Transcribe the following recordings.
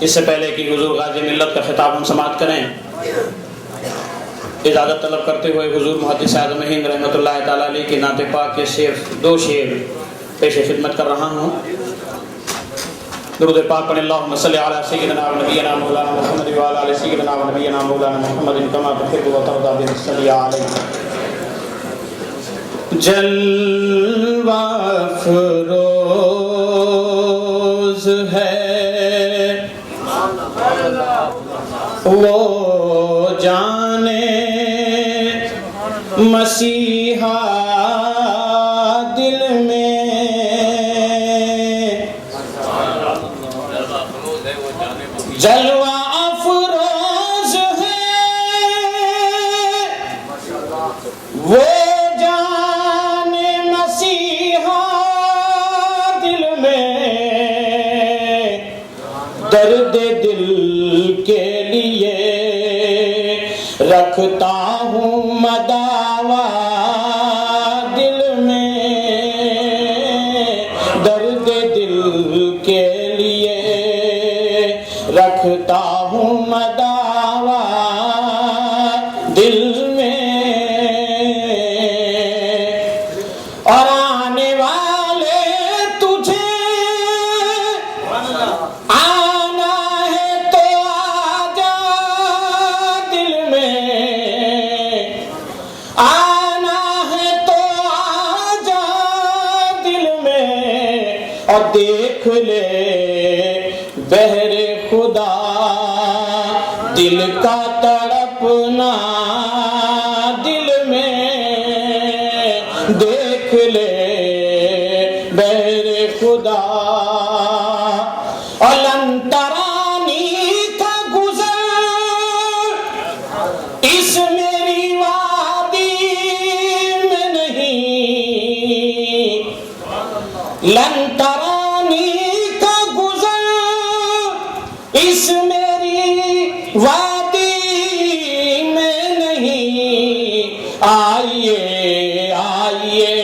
اس سے پہلے کہ حضور غازی ملت کا خطاب ہم سماعت کریں، اجازت طلب کرتے ہوئے حضور محدث اعظم ہند رحمۃ اللہ تعالی علیہ کی نعت پاک کے دو شعر پیش خدمت کر رہا ہوں۔ درود پاک پڑھیں۔ اللہم صلی علی سیدنا و نبینا مولانا محمد و علی آل سیدنا و نبینا مولانا محمد کما تحب و ترضی بالصلی علیہ۔ جلوہ افروز ہے وہ جانے مسیحا دل میں، جلوہ افروز ہے وہ جانے مسیحا دل میں، درد دل کے لیے رکھتا ہوں مداوا دل میں، درد دل کے لیے رکھتا ہوں مداوا دل میں، اور آنے والے تجھے آنا ہے تو آجا دل میں، آنا ہے تو آجا دل میں، اور دیکھ لے بہر خدا دل کا تڑپنا دل میں، دیکھ لے بہر خدا، اور لن ترانی کا گزر اس میری وادی میں نہیں، لن ترانی کا گزر اس میری وادی میں نہیں، آئیے آئیے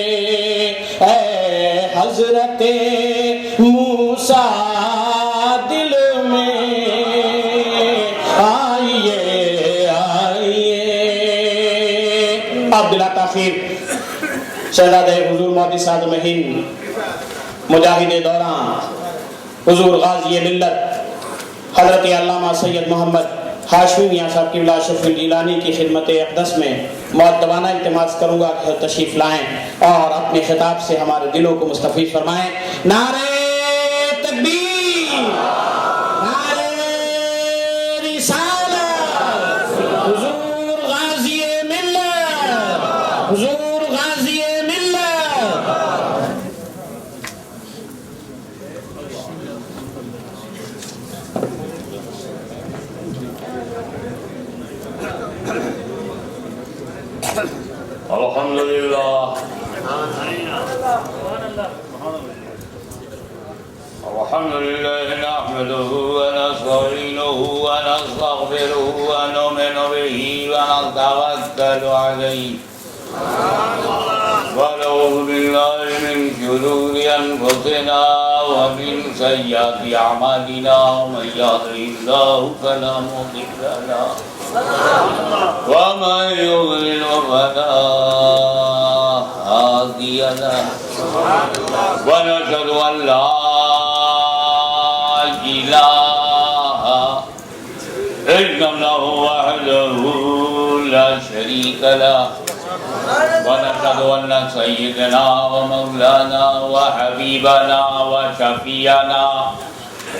اے حضرت موسیٰ دل میں، آئیے آئیے۔ اب بلا تاخیر شہزادہ حضور محدث اعظم ہند مجاہد دوران حضور غازی ملت حضرت علامہ سید محمد ہاشمی میاں صاحب قبلہ اشرف الجیلانی کی خدمت اقدس میں مؤدبانہ التماس کروں گا کہ تشریف لائیں اور اپنے خطاب سے ہمارے دلوں کو مستفیض فرمائیں۔ نعرہ تکبیر، نعرہ رسالت، حضور غازی ملت، حضور غازی ملت۔ الحمدللہ الحمدللہ نحمده ونستعینه ونستغفره ونؤمن به ونتوکل علیہ ونعوذ باللہ من شرور انفسنا ومن سیئات اعمالنا من یهده اللہ فلا مضل له ومن يضلل فلا هادي له ونشهد أن لا إله إلا الله وحده لا شريك له ونشهد أن سيدنا ومولانا وحبيبنا وشفيعنا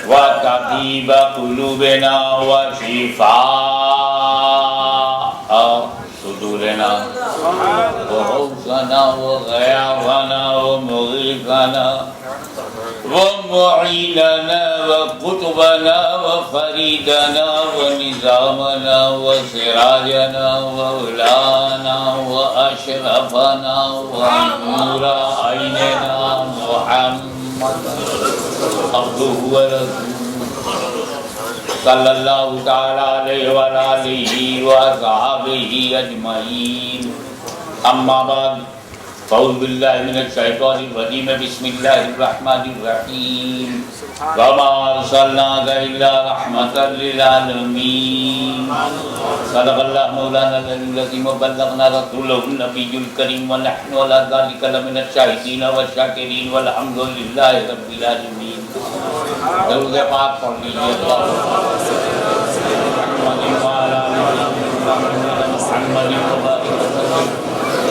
وطبيب قلوبنا وشفاء صدورنا وغوثنا وغياثنا ومغيثنا ومعيننا وقطبنا وفريدنا ونظامنا وسراجنا وولانا وأشرفنا ونور عيننا محمد عبده ورسوله صلی اللہ تعالی علیہ وآلہ وصحبہ اجمعین۔ اما بعد فاعوذ باللہ من الشیطان الرجیم، بسم اللہ الرحمن الرحیم۔ وما ارسلناك الا رحمة للعالمين صدق الله مولانا العظيم وبلغنا رسوله النبي الكريم ونحن على ذلك لمن الشاهدين والشاكرين والحمد لله رب العالمين. درود پاک پڑھ لیجیے. محمد وبارك وسلم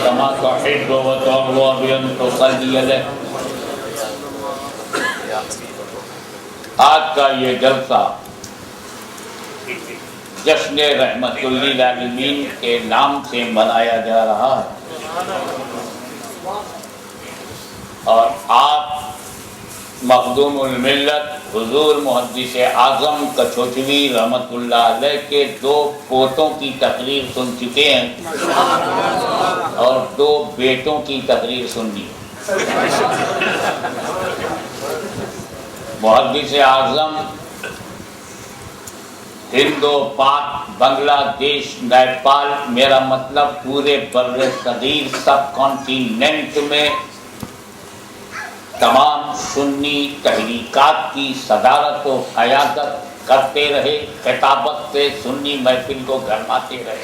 كما تحب وترضى بأن تصلي عليه. آج کا یہ جلسہ جشن رحمت للعالمین کے نام سے منایا جا رہا ہے اور آپ مخدوم الملت حضور محدث اعظم کچھوچوی رحمت اللہ علیہ کے 2 پوتوں کی تقریر سن چکے ہیں اور 2 بیٹوں کی تقریر سننی. محدث اعظم ہند و پاک، بنگلہ دیش، نیپال، میرا مطلب پورے بر صغیر سب کانٹیننٹ میں تمام سنی تحریکات کی صدارت و قیادت کرتے رہے، خطابت سے سنی محفل کو گرماتے رہے.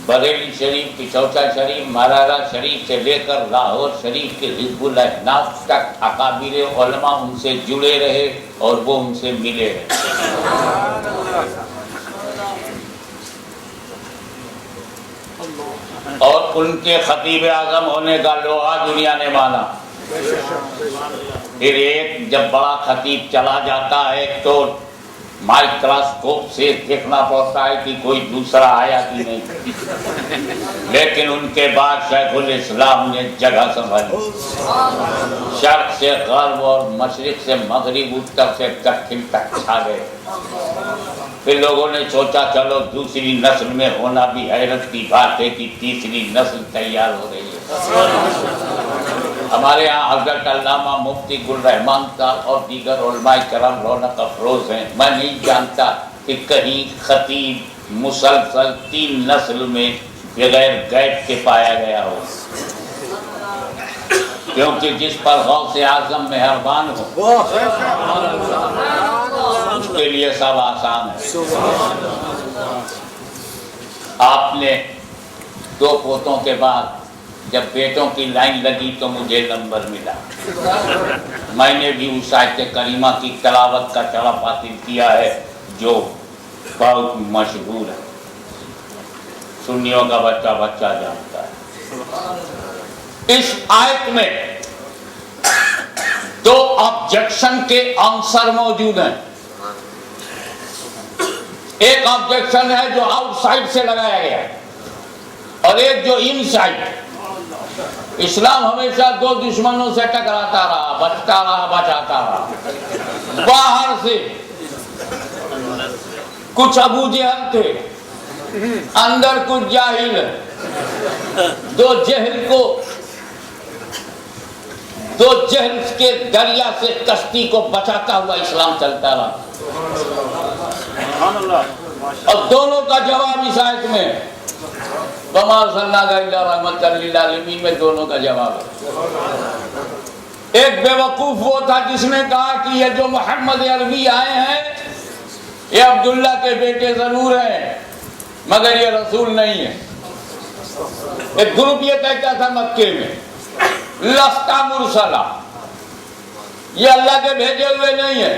بریلی شریف، پچوچا شریف، مارارا شریف سے لے کر لاہور شریف کے حزب الاحناف تک اکابر علماء ان سے جڑے رہے اور وہ ان سے ملے رہے. اور ان کے خطیب اعظم ہونے کا لوہا دنیا نے مانا. پھر ایک جب بڑا خطیب چلا جاتا ہے تو مائکروسکوپ سے دیکھنا پڑتا ہے کہ کوئی دوسرا آیا کہ نہیں، لیکن ان کے بعد شیخ الاسلام نے جگہ سنبھالی. شرق سے غرب اور مشرق سے مغرب، اتر سے دکن تک چھا گئے. پھر لوگوں نے سوچا چلو دوسری نسل میں ہونا بھی حیرت کی بات ہے کہ تیسری نسل تیار ہو رہی ہے. ہمارے ہاں حضرت علامہ مفتی گل رحمان صاحب اور دیگر علماء کرام رونق افروز ہیں. میں نہیں جانتا کہ کہیں خطیب مسلسل 3 نسل میں بغیر گیپ کے پایا گیا ہو، کیونکہ جس پر غوث اعظم مہربان ہو اس کے لیے سب آسان ہے. آپ نے 2 پوتوں کے بعد جب بیٹوں کی لائن لگی تو مجھے نمبر ملا. میں نے بھی اس آیت کریمہ کی تلاوت کا شرف حاصل کیا ہے جو بہت مشہور ہے، سنیوں کا بچہ بچہ جانتا ہے. اس آیت میں 2 آبجیکشن کے آنسر موجود ہیں. ایک آبجیکشن ہے جو آؤٹ سائڈ سے لگایا گیا ہے اور ایک جو ان سائڈ. اسلام ہمیشہ 2 دشمنوں سے ٹکراتا رہا، بچتا رہا، بچاتا رہا. باہر سے کچھ ابو جہل تھے، اندر کچھ جاہل. 2 جہل کے دریا سے کشتی کو بچاتا ہوا اسلام چلتا رہا. اور دونوں کا جواب اس آیت میں وَمَا أَرْسَلْنَاكَ إِلَّا رَحْمَةً لِلْعَالَمِينَ میں دونوں کا جواب ہے. ایک بے وقوف وہ تھا جس نے کہا کہ یہ جو محمد عربی آئے ہیں یہ عبداللہ کے بیٹے ضرور ہیں مگر یہ رسول نہیں ہے. ایک گروپ یہ کہتا تھا مکے میں لَسْتَ مُرْسَلًا، یہ اللہ کے بھیجے ہوئے نہیں ہے.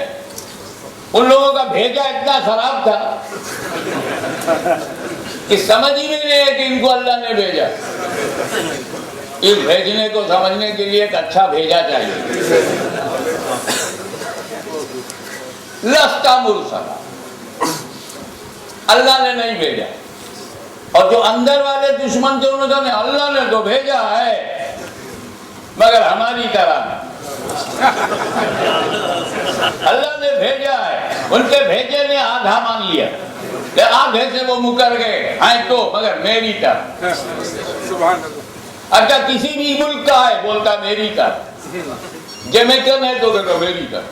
ان لوگوں کا بھیجا اتنا خراب تھا کہ سمجھ ہی نہیں ہے کہ ان کو اللہ نے بھیجا. اس بھیجنے کو سمجھنے کے لیے ایک اچھا بھیجا چاہیے. لَسْتَ مُرْسَلًا، اللہ نے نہیں بھیجا. اور جو اندر والے دشمن تھے انہوں نے کہا اللہ نے تو بھیجا ہے مگر ہماری طرح نہیں. اللہ نے بھیجا ہے، ان کے بھیجے نے آدھا مان لیا، آدھے سے وہ مکر گئے ہیں تو مگر میری طرح. اچھا کسی بھی ملک کا ہے بولتا میری طرح، جمیکن ہے تو کہتا میری طرح.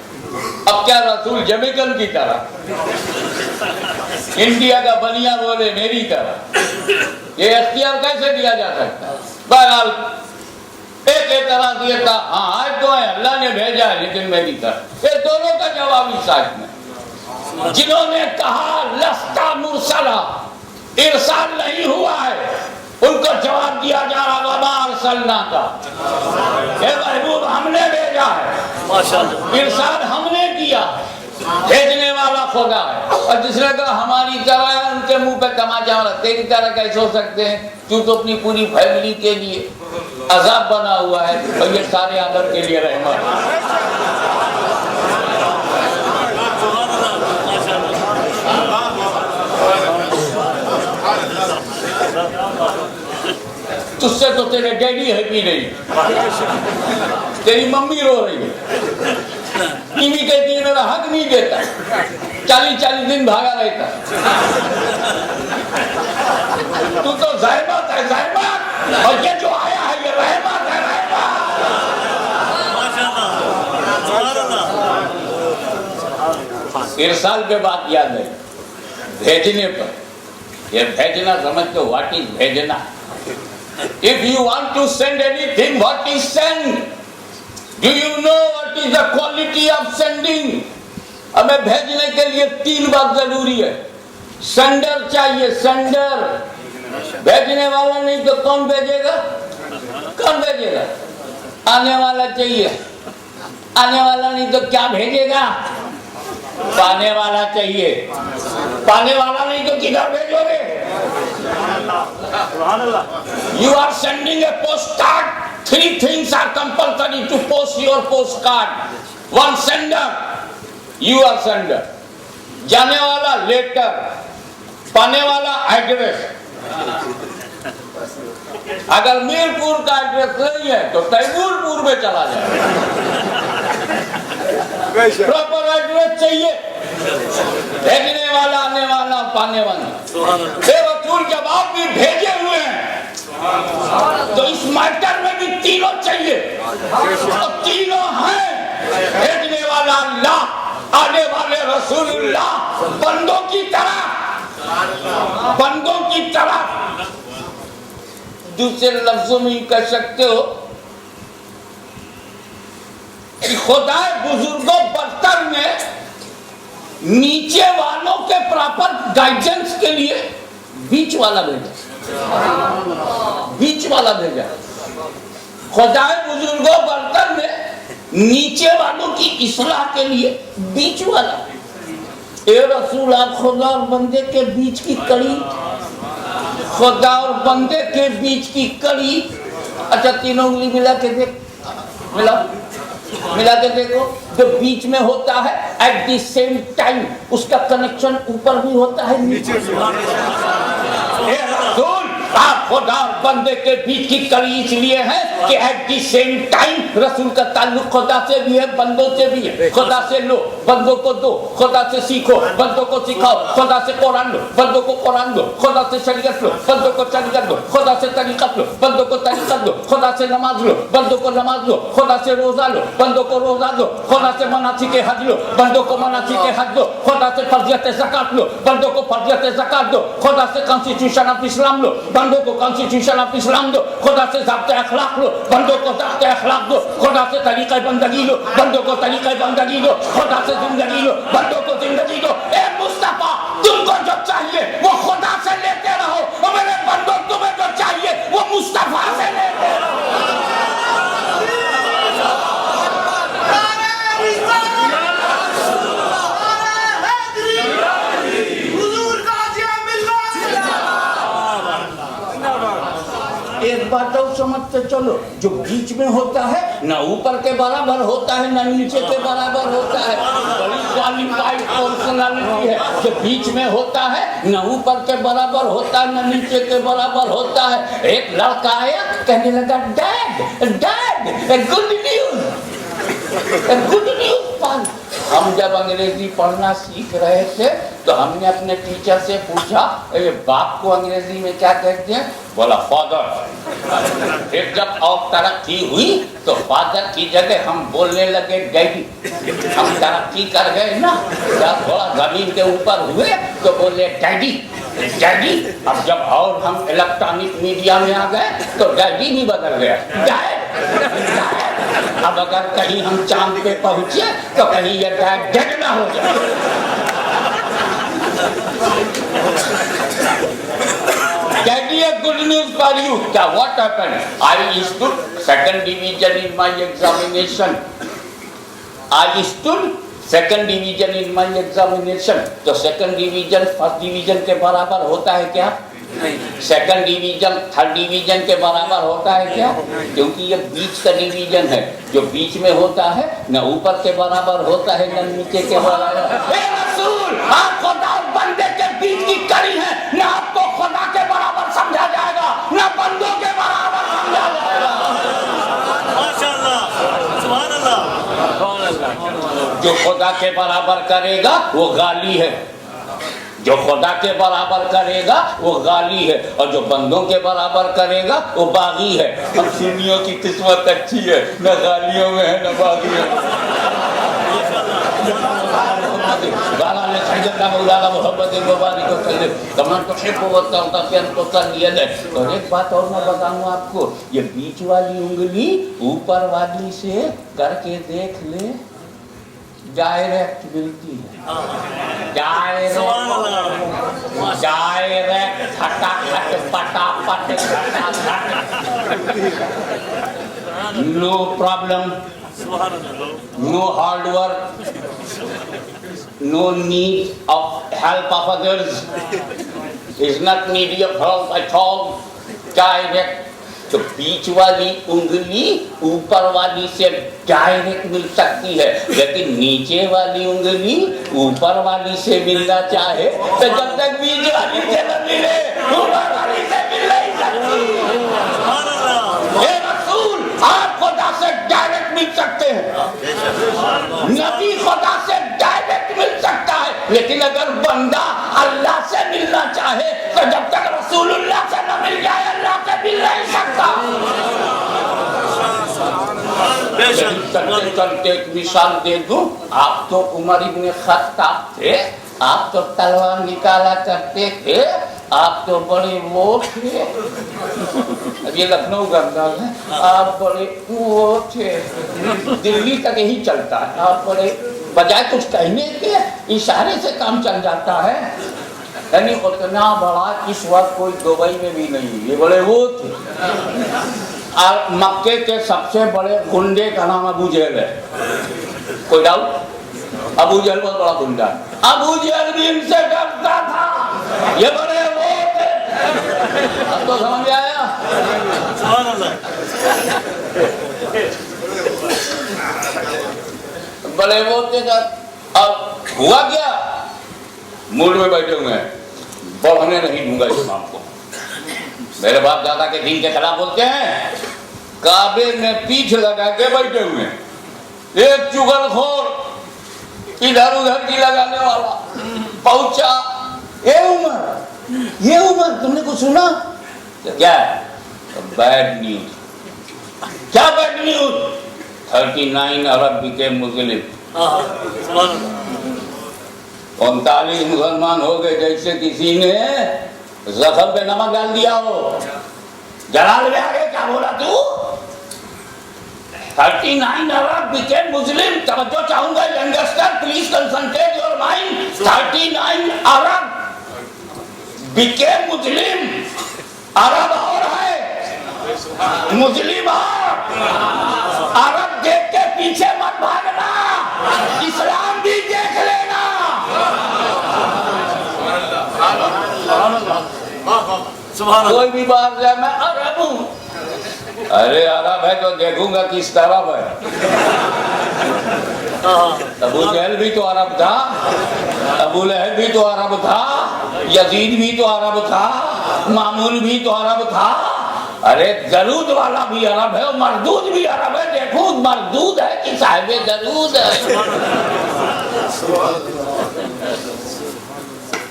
اب کیا رسول جمیکن کی طرح؟ انڈیا کا بنیا بولے میری طرح، یہ اختیار کیسے دیا جا سکتا ہے؟ بہرحال ایک ایک اعتراض یہ تھا ہاں آج تو ہے اللہ نے بھیجا ہے لیکن میری طرف، یہ دونوں کا جواب اس آیت میں۔ جنہوں نے کہا لستا مرسلا، ارسال نہیں ہوا ہے، ان کو جواب دیا جا رہا وما ارسلنا کا، اے محبوب ہم نے بھیجا ہے، ارسال ہم نے کیا، بھیجنے والا خدا ہے۔ اور جس نے کہا ہماری طرح ہے، ان کے منہ پہ تماچا مارا، تیری طرح کیسے ہو سکتے ہیں، تو تو اپنی پوری فیملی کے لیے عذاب بنا ہوا ہے اور یہ سارے عالم کے لیے رحمت ہے۔ تجھ سے تو تیرے ڈیڈی ہیپی نہیں، تیری ممی رو رہی ہے، بیوی کہتی ہے میرا حق نہیں دیتا، 40 دن بھاگا رہتا، تو تو زحمت ہے زحمت، اور یہ جو آیا ہے یہ رحمت ہے رحمت۔ ارسال کے بعد یاد ہے بھیجنے پر، یہ بھیجنا سمجھتے ہو واٹ از بھیجنا؟ If you want to send anything, what is send? Do you know what is the quality of sending? ہمیں بھیجنے کے لیے 3 بات ضروری ہے۔ سینڈر چاہیے، سینڈر، بھیجنے والا نہیں تو کون بھیجے گا؟ کون بھیجے گا؟ آنے والا چاہیے، آنے والا نہیں تو کیا بھیجے گا؟ پانے والا چاہیے، پانے والا نہیں تو کدھر بھیجو گے؟ You are sending a postcard. 3 things are compulsory to post your postcard. 1 sender, you are sender. جانے والا لیٹر، پانے والا ایڈریس۔ اگر میرپور کا ایڈریس نہیں ہے تو تیمور پور میں چلا جائے، پراپر ایڈریس چاہیے، بھیجنے والا، آنے والا، پانے والا۔ اے رسول جب آپ بھی بھیجے ہوئے ہیں تو اس میٹر میں بھی تینوں چاہیے، اور تینوں ہیں، بھیجنے والا اللہ، آنے والے رسول اللہ، بندوں کی طرح، بندوں کی طرح۔ دوسرے لفظوں میں کہہ سکتے ہو کہ خدا بزرگوں برتر میں نیچے والوں کے پراپر گائیڈنس کے لیے بیچ والا بھیجا، بیچ والا بھیجا۔ خدا بزرگوں برتن میں نیچے والوں کی اصلاح کے لیے بیچ والا۔ اے رسول آپ خدا اور بندے کے بیچ کی کڑی، خدا اور بندے کے بیچ کی کڑی۔ اچھا تینوں انگلی ملا کے دیکھ، ملا کے دیکھو، جو بیچ میں ہوتا ہے ایٹ دی سیم ٹائم اس کا کنیکشن اوپر بھی ہوتا ہے نیچے بھی۔ اے رسول آپ خدا اور بندے کے بیچ کی کڑی اس لیے ہے کہ ایٹ دی سیم ٹائم رسول کا تعلق خدا سے بھی ہے، بندوں سے بھی ہے۔ خدا سے لو، بندوں کو دو، خدا سے سیکھو، بندوں کو سکھاؤ، خدا سے قرآن لو، بندوں کو قرآن لو، خدا سے شریعت لو، بندوں کو شریعت لو، خدا سے طریقت لو، بندوں کو طریقت لو، خدا سے نماز لو، بندوں کو نماز لو، خدا سے روزہ لو، بندوں کو روزہ دو، خدا سے مناسک حج لو، بندوں کو مناسک حج دو، خدا سے فرضیت زکات لو، بندوں کو فرضیت زکات دو، خدا سے کانسٹیٹیوشن آف اسلام لو، بندوں کو کانسٹیٹیوشن آف اسلام دو، خدا سے ضابطۂ اخلاق لو، بندوں کو ضابطۂ اخلاق دو، خدا سے طریقہ بندگی لو، بندوں کو طریقہ بندگی دو، خدا سے زندگی لو، بندوں کو زندگی دو۔ اے مصطفیٰ تم کو جو چاہیے وہ خدا سے لیتے رہو، اور میرے بندوں تمہیں جو چاہیے وہ مصطفیٰ سے لیتے رہو۔ ایک بات اور سمجھتے چلو، جو بیچ میں ہوتا ہے نہ اوپر کے برابر ہوتا ہے نہ نیچے کے برابر ہوتا ہے، بڑی کوالیفائڈ پرسنالٹی ہے۔ جو بیچ میں ہوتا ہے نہ اوپر کے برابر ہوتا ہے نہ نیچے کے برابر ہوتا ہے۔ ایک لڑکا آیا کہنے لگا dad dad good news, good news pal. ہم جب انگریزی پڑھنا سیکھ رہے تھے تو ہم نے اپنے ٹیچر سے پوچھا یہ باپ کو انگریزی میں کیا کہتے ہیں؟ بولا فادر۔ پھر جب اور ترقی ہوئی تو فادر کی جگہ ہم بولنے لگے ڈیڈی۔ ہم ترقی کر گئے نا، جب تھوڑا زمین کے اوپر ہوئے تو بولے ڈیڈی ڈیڈی۔ اب جب اور ہم الیکٹرانک میڈیا میں آ گئے تو ڈیڈی بھی بدل گیا، ڈیڈ اب اگر کہیں ہم چاند پہ پہنچے تو کہیں یہ ٹائم ڈیڈ نہ ہو جائے. Good news for you. What happened? I stood second division in my examination. تو second division first division کے برابر ہوتا ہے کیا؟ سیکنڈ ڈیویژن تھرڈ ڈیویژن کے برابر ہوتا ہے کیا؟ کیونکہ یہ بیچ کا ڈیویژن ہے. جو بیچ میں ہوتا ہے نہ اوپر کے برابر ہوتا ہے نہ نیچے کے برابر. اے رسول، آپ خدا اور بندے کے بیچ کی کڑی ہے. نہ آپ کو خدا کے برابر سمجھا جائے گا نہ بندوں کے برابر سمجھا جائے گا. جو خدا کے برابر کرے گا وہ غالی ہے. جو خدا کے برابر کرے گا وہ غالی ہے اور جو بندوں کے برابر کرے گا وہ باغی ہے. ہم سنیوں کی قسمت اچھی ہے، نہ غالیوں میں ہے نہ باغیوں میں. اور ایک بات اور میں بتاؤں آپ کو، یہ بیچ والی انگلی اوپر والی سے کر کے دیکھ لے، ڈائریکٹ ملتی ہے. ڈائریکٹ پھٹافٹ پٹافٹ. No problem, no hard work, no need of help of others, is not need of help at all. Direct. تو بیچ والی انگلی اوپر والی سے ڈائریکٹ مل سکتی ہے، لیکن نیچے والی انگلی اوپر والی سے ملنا چاہے تو جب تک بیچ والی سے نہ ملے اوپر والی سے مل نہیں سکتی. اے رسول، آپ خدا سے ڈائریکٹ مل سکتے ہیں، نبی خدا سے ڈائریکٹ مل سکتا ہے، لیکن اگر بندہ اللہ سے ملنا چاہے تو جب تک رسول اللہ سے نہ مل جائے اللہ سے مل نہیں سکتا. چلتے ایک مثال دے دوں. آپ تو عمر ابن خطاب تھے، آپ تو تلوار نکالا کرتے تھے، آپ تو بڑے وہ تھے. یہ لکھنؤ کا انداز ہے. آپ بڑے وہ تھے، دلی تک یہی چلتا ہے. آپ بڑے بجائے کچھ کہنے کے اشارے سے کام چل جاتا ہے. یعنی اتنا بڑا اس وقت کوئی دبئی میں بھی نہیں. یہ بڑے وہ تھے. اور مکے کے سب سے بڑے گنڈے کا نام ابو جہل ہے. کوئی ڈاؤٹ؟ ابو جہل بہت بڑا گنڈا ہے. ابو جہل بھی ان سے ڈرتا تھا. یہ بڑے وہ تھے. اب تو سمجھ آیا؟ بڑے وہ تھے. اب ہوا کیا؟ ملک میں بیٹھے ہوئے ہیں، بڑھنے نہیں دوں گا اسلام کو. میرے باپ دادا کے دین کے خلاف بولتے ہیں. کعبے میں پیٹھ لگا کے بیٹھے ہوئے ہیں. ایک چغل خور ادھر ادھر کی لگانے والا پہنچا. یہ عمر تم نے کچھ سنا؟ کیا ہے؟ Bad news. کیا بیڈ نیوز؟ 39 عرب became Muslim. 39 مسلمان ہو گئے جیسے کسی نے زخم پہ نمک ڈال دیا ہو. جلال میں آگے کیا بولا تو؟ 39 عرب became Muslim. توجہ چاہوں گا youngster, please concentrate your mind. 39 Arab became Muslim. عرب اور ہے، مسلم اور. عرب دیکھ کے پیچھے مت بھاگنا، اسلام بھی دیکھ لینا. کوئی بھی باہر جائے میں عرب ہوں. ارے عرب ہے تو دیکھوں گا کس طرف ہے. ابو جہل بھی تو عرب تھا، ابو لہب بھی تو عرب تھا، یزید بھی تو عرب تھا، مامون بھی تو عرب تھا. ارے درود والا بھی عرب ہے اور مردود بھی عرب ہے. دیکھو مردود ہے کہ صاحب درود ہے.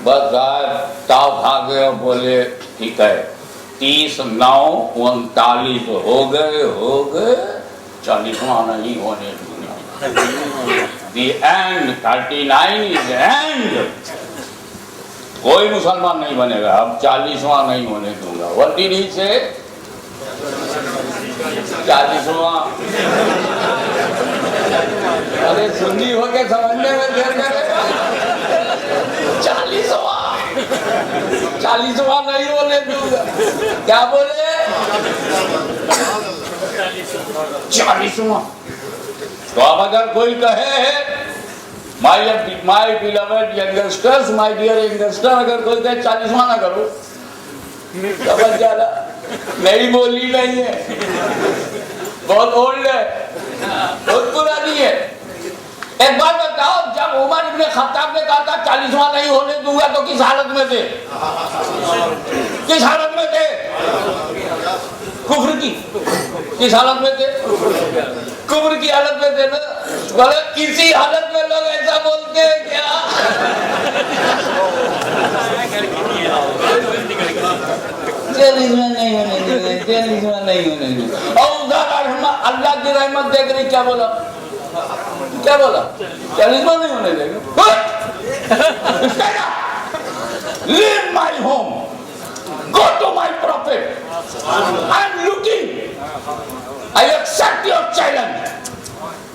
بس تاؤ بھاگے اور بولے ٹھیک ہے 30 9 39 ہو گئے 40واں نہیں ہونے دوں. The end 39 is and. کوئی مسلمان نہیں بنے گا. اب 40واں نہیں ہونے دوں گا. What did he say? 40واں ارے سنی ہو کے سمجھنے میں دیر کرے گا 40واں نہیں ہونے دوں گا کیا بولے 40واں تو اب اگر کوئی کہے my beloved youngsters, my dear youngster, اگر کوئی کہے 40واں نہ کرو سمجھ جانا میری بولی نہیں ہے بہت اولڈ ہے بہت پرانی ہے ایک بات بتاؤ جب عمر ابن خطاب نے کہا تھا 40واں نہیں ہونے دوں گا تو کس حالت میں تھے کس حالت میں تھے کفر کی کس حالت میں تھے کفر کی حالت میں تھے نا بولے کسی حالت میں لوگ ایسا بولتے ہیں کیا نہیں ہونے دیں اور ادھر اللہ کی رحمت دیکھ رہی کیا بولا 40واں نہیں ہونے دیں گے leave my home go to my prophet I'm looking I accept your challenge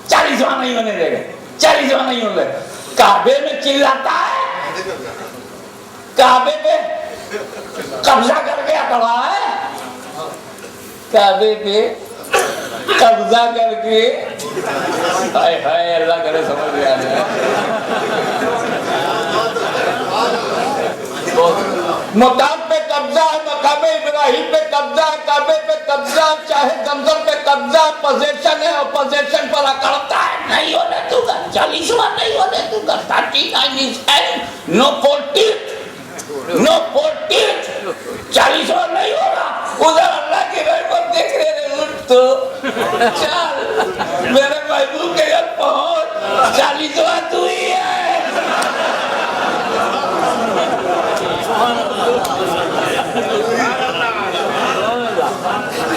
40واں نہیں ہونے دے گا 40واں نہیں ہونے دے گا کعبے میں چلاتا ہے کعبے پہ قبضہ کر کے اٹھوا ہے کعبے پہ قبضہ کر کے ہائے ہائے اللہ کرے سمجھ میں آنے مقام پہ قبضہ ہے مقام ابراہیم پہ قبضہ ہے کعبے پہ قبضہ چاہے زمزم پہ قبضہ پوزیشن ہے اور پوزیشن پر اکڑتا ہے نہیں ہونے دوں گا 40واں نہیں ہونے دوں گا 39 no 40واں نہیں ہوگا ادھر اللہ کی رحمت دیکھ رہے اٹھ تو چل میرے محبوب کے گھر پہنچ 40واں تو ہی ہے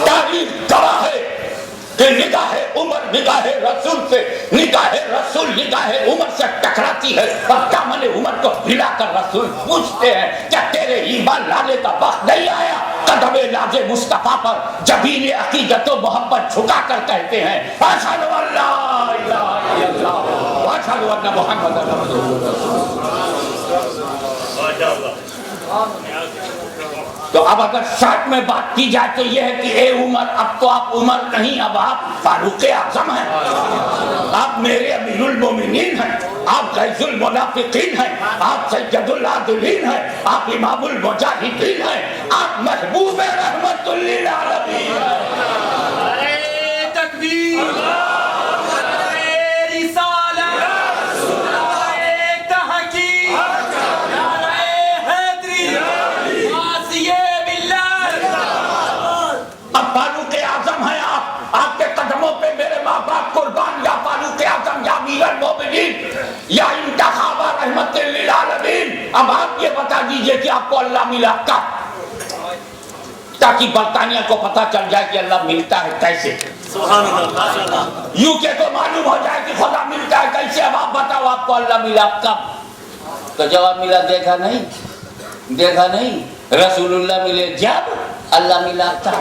تاریخ گواہ ہے کہ نگاہ عمر نگاہ رسول سے نگاہ رسول نگاہ عمر سے ٹکراتی ہے اور دامن عمر کو ہلا کر رسول پوچھتے ہیں کیا تیرے ایمان لانے کا وقت نہیں آیا قدم لاج مصطفیٰ پر جبین عقیدت و محبت جھکا کر کہتے ہیں اشہد ان لا الہ الا اللہ واشہد ان محمد رسول اللہ تو اب اگر شارٹ میں بات کی جائے تو یہ ہے کہ اے عمر اب تو آپ عمر نہیں اب آپ فاروق اعظم ہیں آپ میرے امیر المومنین ہیں آپ غیث المنافقین ہیں آپ سید العادلین ہیں آپ امام المجاہدین ہیں آپ محبوب رحمت للعالمین ہیں تکبیر قربان یا فاروق اعظم یا امیر المومنین یا انتخابہ رحمت للعالمین اب آپ یہ بتا دیجئے کہ آپ کو اللہ ملا کب تاکہ برطانیہ کو پتا چل جائے کہ اللہ ملتا ہے کیسے یو کے کو معلوم ہو جائے کہ خدا ملتا ہے کیسے اب آپ بتاؤ آپ کو اللہ ملا کب تو جواب ملا دیکھا نہیں رسول اللہ ملے جب اللہ ملا تب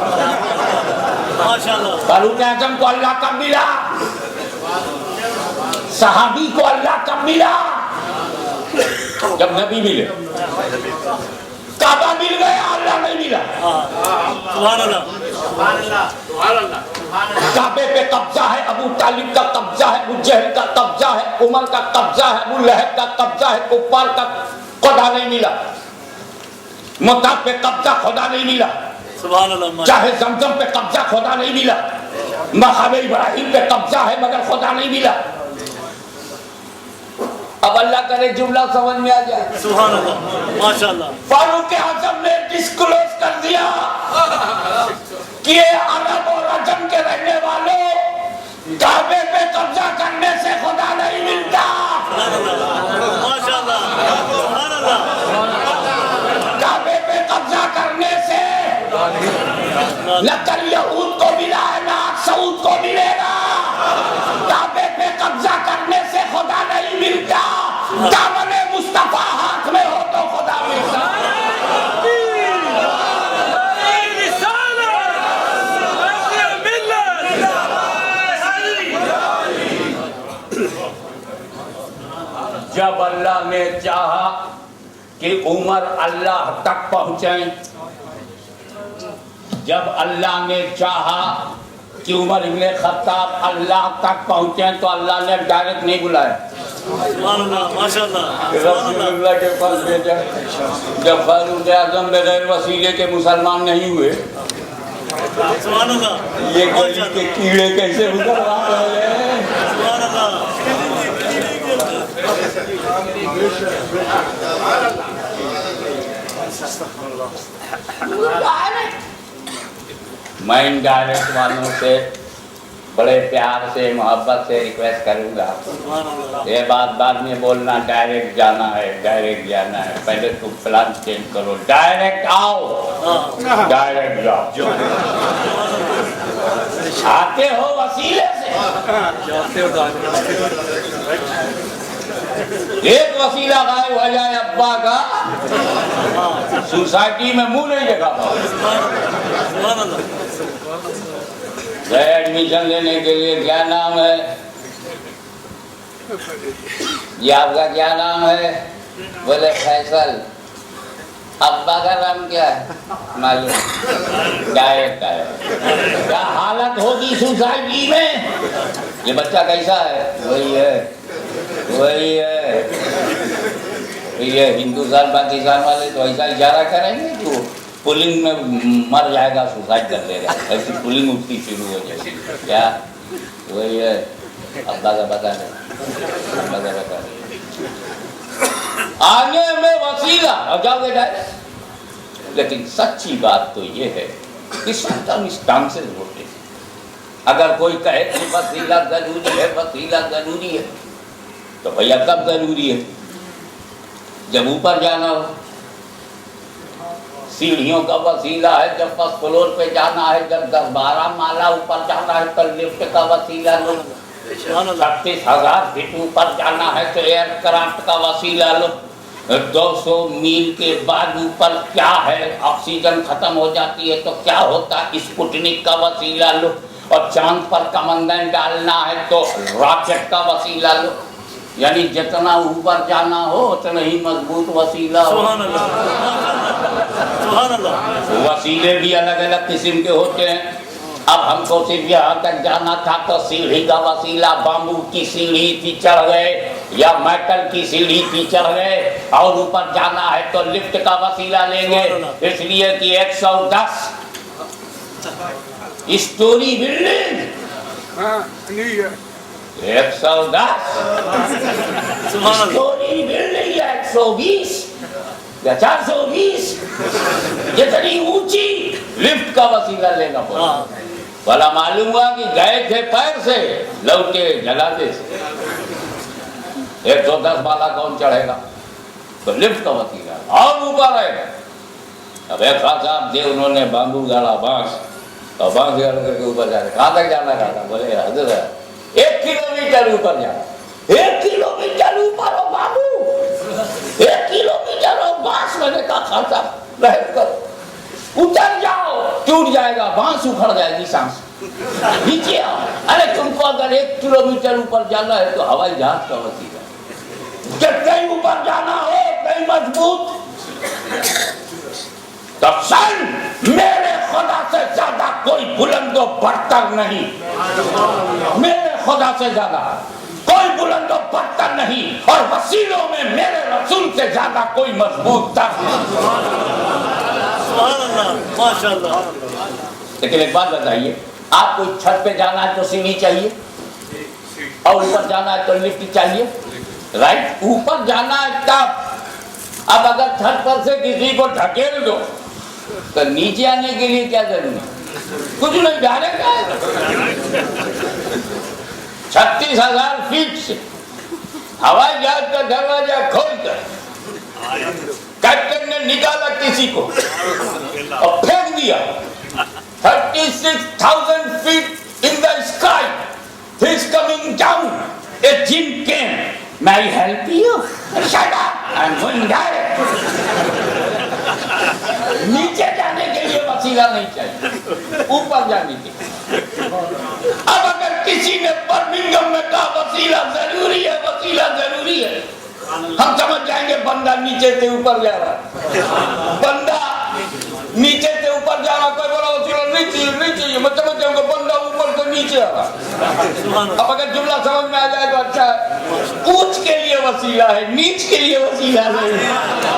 فاروق اعظم کو اللہ کب ملا صحابی کو اللہ کب ملا جب نبی ملے کعبہ مل گیا اللہ نہیں ملا کعبے پہ قبضہ ہے ابو طالب کا قبضہ ہے ابو جہل کا قبضہ ہے عمر کا قبضہ ہے ابو لہب کا قبضہ ہے کفار کا خدا نہیں ملا مطاب پہ قبضہ خدا نہیں ملا چاہے زمزم پہ قبضہ خدا نہیں ملا مقام ابراہیم پہ قبضہ ہے مگر خدا نہیں ملا اب اللہ کرے جملہ سمجھ میں آ جائے سبحان اللہ ماشاءاللہ فاروق اعظم نے ڈسکلوز کر دیا کہ عرب اور عجم کے رہنے والوں کعبے پہ قبضہ کرنے سے خدا نہیں ملتا ماشاءاللہ سبحان اللہ کعبے پہ قبضہ کرنے سے نہ کل یہود کو ملا ہے نہ سعود کو ملے گا کعبے پہ قبضہ کرنے سے خدا نہیں ملتا دامن مصطفیٰ ہاتھ میں ہو تو خدا ملتا اللہ نے چاہا کہ عمر اللہ تک پہنچیں، جب اللہ نے چاہا کہ عمر ابن خطاب اللہ تک پہنچیں تو اللہ نے ڈائریکٹ نہیں بلایا، رسول اللہ کے پاس بھیجا۔ جب فاروق اعظم بغیر وسیلے کے مسلمان نہیں ہوئے، یہ گلی کے کیڑے کیسے مسلمان ہوئے؟ میں ان ڈائریکٹ والوں سے بڑے پیار سے محبت سے ریکویسٹ کروں گا، یہ بات بعد میں بولنا، ڈائریکٹ جانا ہے، ڈائریکٹ جانا ہے، پہلے تو پلان چینج کرو، ڈائریکٹ آؤ، ڈائریکٹ جاؤ، آتے ہو وسیلے سے، ایک وسیلہ غائب ہو جائے ابا کا، سوسائٹی میں منہ نہیں لگا پاؤ۔ ایڈمیشن لینے کے لیے کیا نام ہے؟ یہ آپ کا کیا نام ہے؟ بولے فیصل۔ ابا کا نام کیا ہے؟ معلوم، ڈائریکٹ ہے۔ کیا حالت ہوگی سوسائٹی میں؟ یہ بچہ کیسا ہے؟ وہی ہے، وہی ہے۔ یہ ہندوستان پاکستان والے تو ایسا اشارہ کریں گے کہ پولنگ میں مر جائے گا، سوسائڈ کر لے گا، ایسی پولنگ اٹھتی شروع ہو جائے گی۔ کیا وہی ہے؟ ابا کا بتا دیں، ابا کا بتا دیں۔ آنے میں وسیلہ اور جاؤ گے ڈائریکٹ۔ لیکن سچی بات تو یہ ہے کہ سرکمسٹانسز ہوتے ہیں۔ اگر کوئی کہے کہ وسیلہ ضروری ہے، وسیلہ ضروری ہے، تو بھیا کب ضروری ہے؟ جب اوپر جانا ہو۔ سیڑھیوں کا وسیلہ ہے جب فرسٹ فلور پہ جانا ہے، جب 10-12 مالا اوپر جانا ہے تو لفٹ کا وسیلہ لو، 36,000 فٹ اوپر جانا ہے تو ایئر کرافٹ کا وسیلہ لو، 200 میل کے بعد اوپر کیا ہے، آکسیجن ختم ہو جاتی ہے تو کیا ہوتا ہے، اسپوٹنک کا وسیلہ لو، اور چاند پر کمندن ڈالنا ہے تو راکٹ کا وسیلہ لو۔ یعنی جتنا اوپر جانا ہو اتنا ہی مضبوط وسیلہ ہو۔ وسیلے بھی الگ الگ قسم کے ہوتے ہیں۔ اب ہم کو صرف یہاں تک جانا تھا تو سیڑھی کا وسیلہ، بامبو کی سیڑھی تھی چڑھ گئے، یا میٹل کی سیڑھی تھی چڑھ گئے، اور اوپر جانا ہے تو لفٹ کا وسیلہ لیں گے، اس لیے کہ 110 اسٹوری بلڈنگ، 110 اسٹوری بلڈنگ، یا 120 یا 420 جتنی اونچی، لفٹ کا وسیلہ لینا پڑا۔ بھلا معلوم ہوا کہ گئے تھے پیر سے، لوٹے جنازے سے۔ 110 والا کون چڑھے گا؟ تو لفٹ کا وسیلہ اور اوپر ہے۔ اب ایک خاص صاحب تھے، انہوں نے بامبو گاڑا، بانس، اور بانس گاڑ کر کے اوپر جا رہے۔ کہاں تک جانا کہا؟ بولے حضرت 1 کلومیٹر اوپر جانا۔ 1 کلومیٹر اوپر ہو بابو، 1 کلومیٹر ہو بانس۔ میں نے کہا خان صاحب رحم کرو، اتر جاؤ، ٹوٹ جائے گا، بانس اکھڑ جائے گی، سانس نیچے آؤ۔ ارے تم کو اگر 1 کلومیٹر اوپر جانا ہے تو ہوائی جہاز کا وسیلہ، جب کہیں اوپر جانا ہو کہیں مضبوط، تو سن میرے خدا سے زیادہ کوئی بلند و برتر نہیں، میرے خدا سے زیادہ کوئی بلند و برتر نہیں، اور وسیلوں میں میرے رسول سے زیادہ کوئی مضبوط تر نہیں۔ لیکن ایک بات بتائیے، آپ کو چھت پہ جانا ہے تو سیڑھی چاہیے، اور اوپر جانا ہے تو لفٹ چاہیے، رائٹ؟ اوپر جانا ہے تب۔ اب اگر چھت پر سے کسی کو ڈھکیل دو تو نیچے آنے کے لیے کیا ضروری ہے؟ کچھ نہیں، ڈائریکٹ آئے گا۔ 36,000 فیٹ سے ہوائی جہاز کا دروازہ کھول کر کیپٹن نے نکالا کسی کو اور پھینک دیا 36,000 feet in the sky. He is coming down. A gym came. May I help you? Shut up! I'm going direct. نیچے جانے کے لیے وسیلہ نہیں چاہیے، اوپر جانے کے لیے۔ اب اگر کسی نے برمنگھم میں کہا وسیلہ ضروری ہے، وسیلہ ضروری ہے، ہم سمجھ جائیں گے بندہ نیچے سے اوپر جا رہا، بندہ نیچے سے اوپر جا رہا، کوئی بولا نیچے، میں سمجھ جاؤں گا بندہ اوپر سے نیچے آ رہا۔ اب اگر جملہ سمجھ میں آ جائے تو اچھا ہے۔ اونچ کے لیے وسیلہ ہے، نیچ کے لیے وسیلہ نہیں،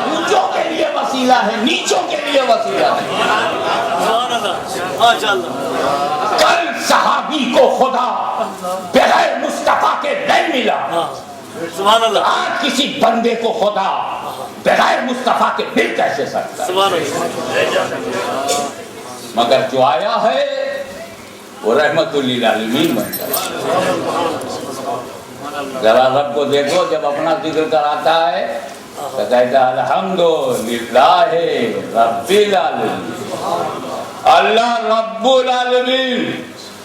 اونچوں کے لیے وسیلہ ہے، نیچوں کے لیے وسیلہ ہے۔ کل صحابی کو خدا بغیر مصطفیٰ کے نہیں ملا، آج کسی بندے کو خدا بغیر مصطفیٰ کے مل کیسے سکتا ہے؟ مگر جو آیا ہے وہ رحمت للعالمین بن جائے۔ ذرا رب کو دیکھو، جب اپنا ذکر کراتا ہے تو کہتا ہے الحمدللہ رب العالمین، اللہ رب العالمین۔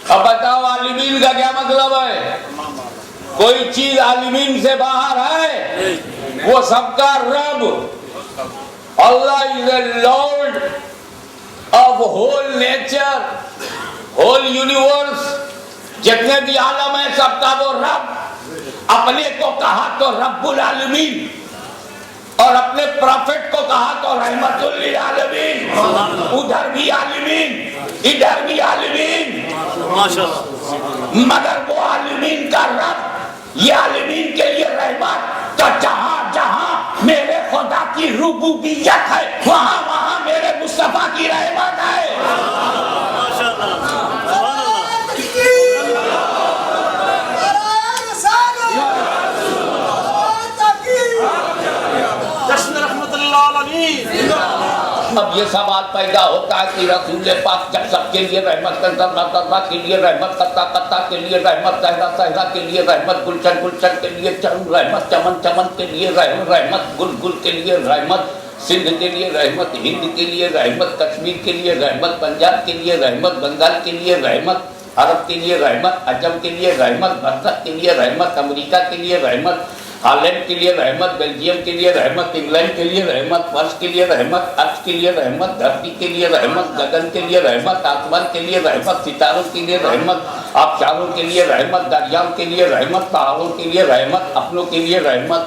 اب بتاؤ عالمین کا کیا مطلب ہے؟ کوئی چیز عالمین سے باہر ہے؟ وہ سب کا رب۔ اللہ is a Lord of whole nature, whole universe۔ جتنے بھی عالم ہیں سب کا وہ رب۔ اپنے کو کہا تو رب العالمین، اور اپنے پروفٹ کو کہا تو رحمت للعالمین۔ ادھر بھی عالمین، ادھر بھی عالمین، مگر وہ عالمین کا رب، یہ عالمین کے لیے رحمت۔ تو جہاں جہاں میرے خدا کی ربوبیت ہے وہاں وہاں میرے مصطفیٰ کی رحمت ہے۔ اب یہ سوال پیدا ہوتا ہے کہ رسول پاک جب سب کے لیے رحمت کرتا، اللہ کے لیے رحمت کرتا، قطع کے لیے رحمت، صحرا صحرا کے لیے رحمت، گلشن گلشن کے لیے رحمت، چمن چمن کے لیے رحمت، گل گل کے لیے رحمت، سندھ کے لیے رحمت، ہند کے لیے رحمت، کشمیر کے لیے رحمت، پنجاب کے لیے رحمت، بنگال کے لیے رحمت، عرب کے لیے رحمت، عجم کے لیے رحمت، بھارت کے لیے رحمت، امریکہ کے لیے رحمت، ہالینڈ کے لیے رحمت، بیلجیم کے لیے رحمت، انگلینڈ کے لیے رحمت، فرش کے لیے رحمت، عرش کے لیے رحمت، دھرتی کے لیے رحمت، گگن کے لیے رحمت، آسمان کے لیے رحمت، ستاروں کے لیے رحمت، آبشاروں کے لیے رحمت، دریاؤں کے لیے رحمت، پہاڑوں کے لیے رحمت، اپنوں کے لیے رحمت۔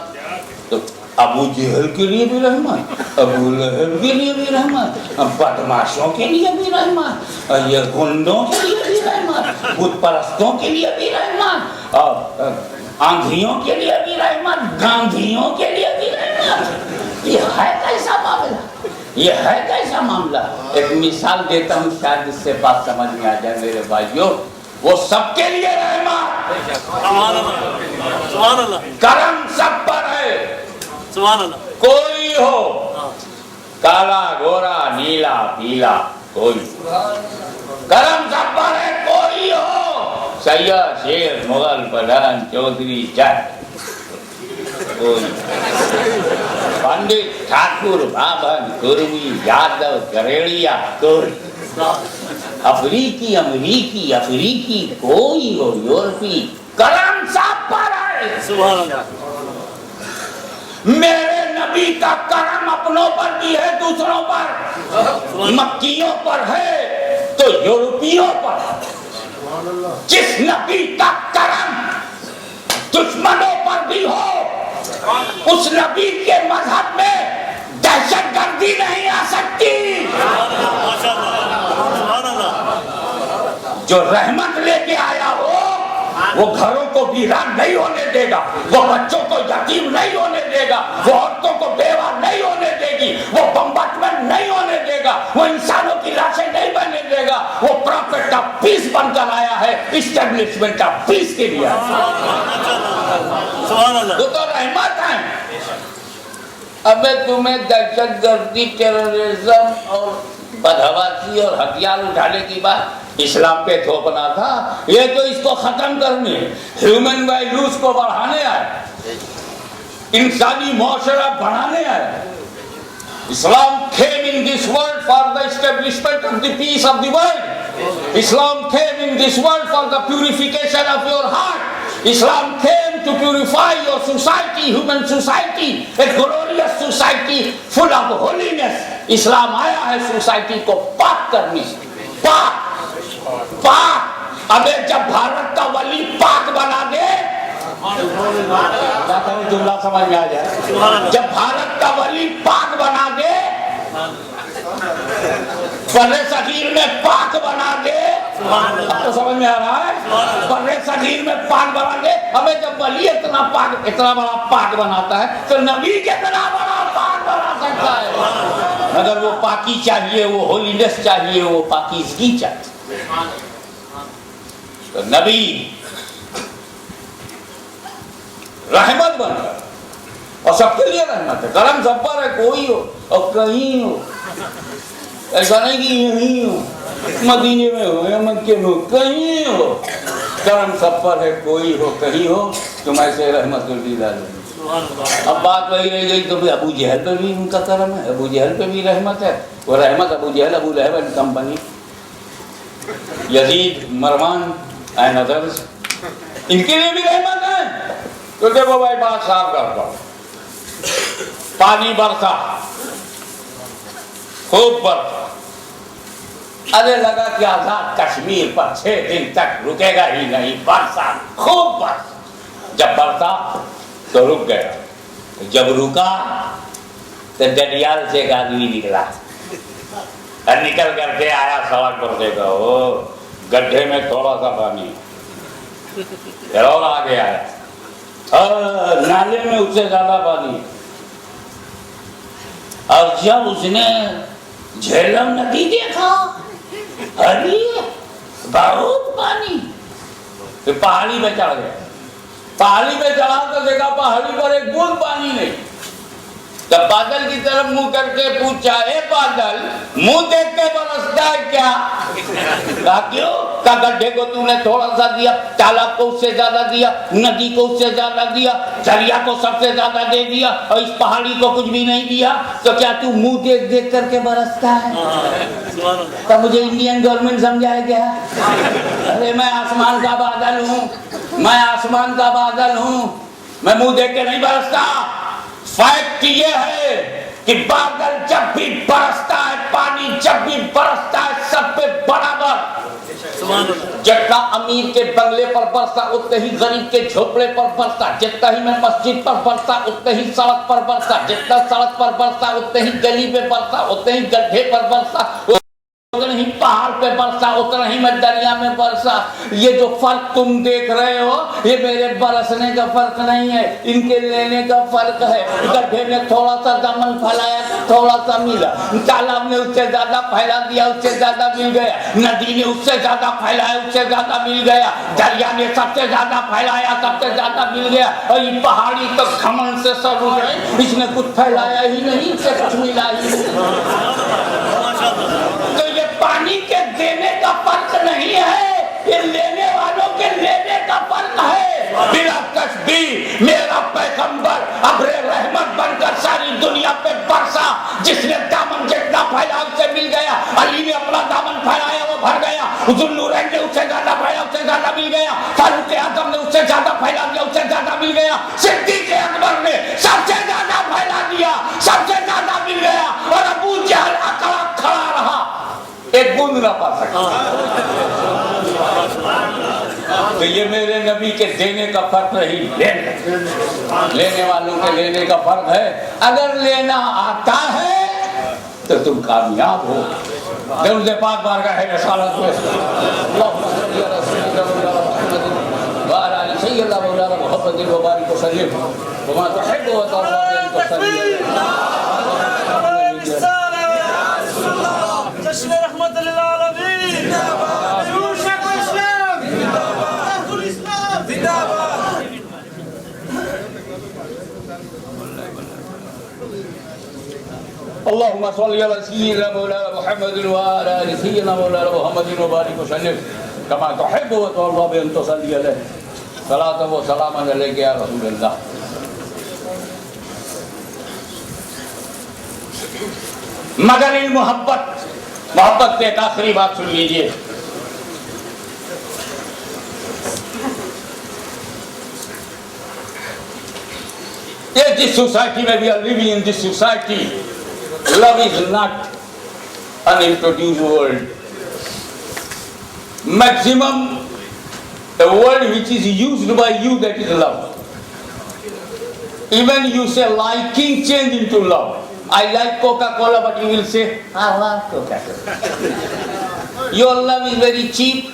تو ابو جہل کے لیے بھی رحمت، ابو لہب کے لیے بھی رحمت، بدماشوں کے لیے بھی رحمت، یہ گنڈوں کے لیے بھی رحمت، بت پرستوں کے لیے بھی رحمت، اور آندھیوں کے لیے بھی رحمت، گاندھیوں کے لیے بھی رحمت۔ یہ ہے کیسا معاملہ، یہ ہے کیسا معاملہ؟ ایک مثال دیتا ہوں شاید اس سے بات سمجھ میں آ جائے میرے بھائیوں۔ وہ سب کے لیے رحمت، سبحان اللہ، کرم سب پر ہے، سبحان اللہ۔ کوئی ہو کالا گورا نیلا پیلا، کوئی کرم سب پر ہے، کوئی ہو سیاح شیر مغل پٹھان چودھری جٹ، کوئی پنڈت ٹھاکر بابن کرمی یادو کریڑیا، کوئی افریقی امریکی افریقی، کوئی ہو یورپی، کرم سب پر ہے، سبحان اللہ۔ میرے نبی کا کرم اپنوں پر بھی ہے، دوسروں پر، مکیوں پر ہے تو یورپیوں پر ہے۔ جس نبی کا کرم دشمنوں پر بھی ہو، اس نبی کے مذہب میں دہشت گردی نہیں آ سکتی۔ جو رحمت لے کے آیا ہو وہ گھروں کو ویران نہیں ہونے دے گا، وہ بچوں کو یتیم نہیں ہونے دے گا، وہ عورتوں کو بیوہ نہیں ہونے دے گی، وہ بمبارڈمنٹ نہیں ہونے دے گا، وہ انسانوں کی لاشیں نہیں بننے دے گا۔ وہ پروفیٹ آف پیس بن کر آیا ہے، اسٹیبلشمنٹ آف پیس کے لیے، وہ تو رحمت ہے۔ اب میں تمہیں دہشت گردی، ٹیررزم اور بدحواسی اور ہتھیار اٹھانے کی بات اسلام پہ تھوپنا تھا، یہ تو اس کو ختم کرنے، ہیومن ویلیوز کو بڑھانے آئے، انسانی معاشرہ بڑھانے آئے۔ Islam came in this world for the establishment of the peace of the world. Islam came in this world for the purification of your heart. Islam came to purify your society, human society, a glorious society full of holiness. اسلام آیا ہے society کو پاک کرنے، پاک پاک۔ ابے جب بھارت کا ولی پاک بنا دے جملہ سمجھ میں آ جائے. جب بھارت کا ولی پاک بنا دے, بر صغیر میں پاک بنا دے, تو سمجھ میں آ رہا ہے, بر صغیر میں پاک بنا دے, ہمیں جب ولی اتنا پاک, اتنا بڑا پاک بناتا ہے تو نبی کتنا بڑا پاک بنا سکتا ہے. مگر وہ پاکی چاہیے, وہ ہولینس چاہیے, وہ پاکیزگی چاہیے. تو نبی رحمت بن کر, اور سب کے لیے رحمت ہے, کرم سب پر ہے, کوئی ہو اور کہیں ہو, ایسا نہیں کہ یہیں ہو, مدینے میں ہو یا مکے میں ہو, کہیں ہو, کرم سب پر ہے, کوئی ہو کہیں ہو, تم ایسے رحمت للہ. اب بات وہی رہ گئی تو ابو جہل پہ بھی ان کا کرم ہے, ابو جہل پہ بھی رحمت ہے. وہ رحمت ابو Jahl, Abu Lahab and company, Yazid, Marwan and ادرس, ان کے لیے بھی رحمت ہے. تو دیکھو بھائی بات صاف کرتا ہوں, پانی برسا, خوب برسا, ارے لگا کہ آزاد کشمیر پر 6 دن تک رکے گا ہی نہیں, برسا, خوب برسا. جب برسا تو رک گیا, جب رکا تو ڈڈیال سے ایک آدمی نکلا, اور نکل کر کے آیا سوال کرتے گا, وہ گڈھے میں تھوڑا سا پانی, اور آگے آیا, نالے میں اس سے زیادہ پانی. اور جب اس نے جھیلم ندی دیکھا, ارے بہت پانی, پھر پہاڑی پہ چڑھ گئے. پہاڑی پہ چڑھا تو دیکھا پہاڑی پر ایک بوند پانی نہیں. جب بادل کی طرف منہ کر کے پوچھا, اے بادل منہ دیکھ کے برستا ہے کیا؟ کہا کیوں؟ کہا گڈھے کو تو نے تھوڑا سا دیا, تالاب کو اس سے زیادہ دیا, ندی کو اس سے زیادہ دیا, دریا کو سب سے زیادہ دے دیا, اور اس پہاڑی کو کچھ بھی نہیں دیا, تو کیا تو منہ دیکھ دیکھ کر کے برستا ہے؟ تو مجھے انڈین گورنمنٹ سمجھایا گیا, ارے میں آسمان کا بادل ہوں, میں آسمان کا بادل ہوں, میں منہ دیکھ کے نہیں برستا. فیکٹ یہ ہے کہ بادل جب بھی برستا ہے, پانی جب بھی برستا ہے, سب پہ برابر. جتنا امیر کے بنگلے پر برسا اتنے ہی غریب کے جھوپڑے پر برسا, جتنا ہی میں مسجد پر برسا اتنے ہی سڑک پر برسا, جتنا سڑک پر برسا اتنے ہی گلی پہ برسا, اتنے ہی گڈھے پر برسا, اتنا ہی پہاڑ پہ برسا, اتنا ہی میں دریا میں برسا. یہ جو فرق تم دیکھ رہے ہو, یہ میرے برسنے کا فرق نہیں ہے, ان کے لینے کا فرق ہے. گڈھے نے تھوڑا سا دامن پھیلایا, تھوڑا سا ملا, تالاب نے اس سے زیادہ پھیلا دیا, اس سے زیادہ مل گیا, ندی نے اس سے زیادہ پھیلایا, اس سے زیادہ مل گیا, دریا نے سب سے زیادہ پھیلایا, سب سے زیادہ مل گیا, اور یہ پہاڑی تو گھمنڈ سے سر اٹھ گئے, اس نے کچھ پھیلایا ہی نہیں, اس سے کچھ ملا ہی نہیں. تو یہ پانی کے دینے کا فرق نہیں ہے, یہ لینے والوں کے لینے کا فرق ہے. بلا تشبیہ میرا پیغمبر ابر رحمت بن کر ساری دنیا پہ برسا, جس نے دامن جتنا پھیلا اس سے مل گیا. علی نے اپنا دامن پھیلایا, وہ بھر گیا. ذوالنورین نے اس سے زیادہ پھیلا, اس سے زیادہ مل گیا. فاروق اعظم نے اس سے زیادہ پھیلا دیا, اس سے زیادہ مل گیا. صدیق اکبر نے سب سے زیادہ پھیلا دیا, سب سے زیادہ مل گیا. اور ابو جہل اکڑا کھڑا رہا, ایک بوند نہ پا سکا. تو یہ میرے نبی کے دینے کا فرق نہیں, لینے والوں کے لینے کا فرق ہے. اگر لینا آتا ہے تو تم کامیاب ہو. درود پاک بارگاہ رسالت میں سیدنا مولانا محمد المبارک وسلم وما تحب وترضى ان تصلي جشن رحمت للعالمین, شیخ الاسلام زندہ باد. اللهم صل على سيدنا مولانا محمد وعلى ال سيدنا مولانا محمد وبارك وسلم كما تحب وترضى بان تصلي عليه صلاة وسلام عليك يا رسول الله. مگر ان محبت سے ایک آخری بات سن لیجئے. یہ جس سوسائٹی میں we are living in this society, love is not an introduced word. Maximum a word which is used by you, that is love. Even you say liking change into love. I like Coca-Cola, but you will say, I love Coca-Cola. Your love is very cheap.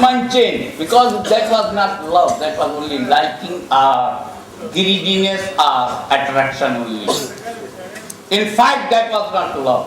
Mind change, because that was not love. That was only liking or greediness or attraction only. In fact, that was not love.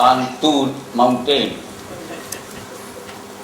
on Tur mountain.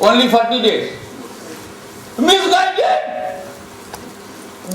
Only 40 days. Misguided.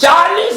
40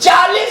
40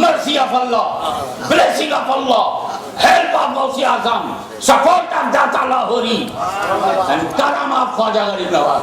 Mercy of Allah, blessing of Allah, help of Gausi Azam, support of Data Lahori, and karam of Khwaja Garib Nawaz.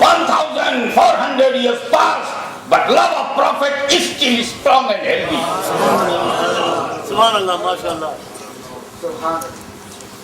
1400 years passed, but love of Prophet is still strong and healthy. Subhanallah, mashallah.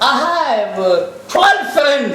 I have 12 friends.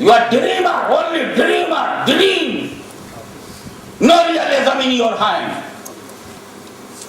You are dreamer, only dreamer, dream. No realism in your hand.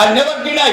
I never deny.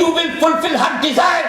you will fulfill her desire.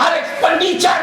her expenditure.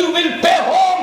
you will pay home.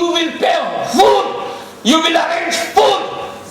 you will pay food, you will arrange food.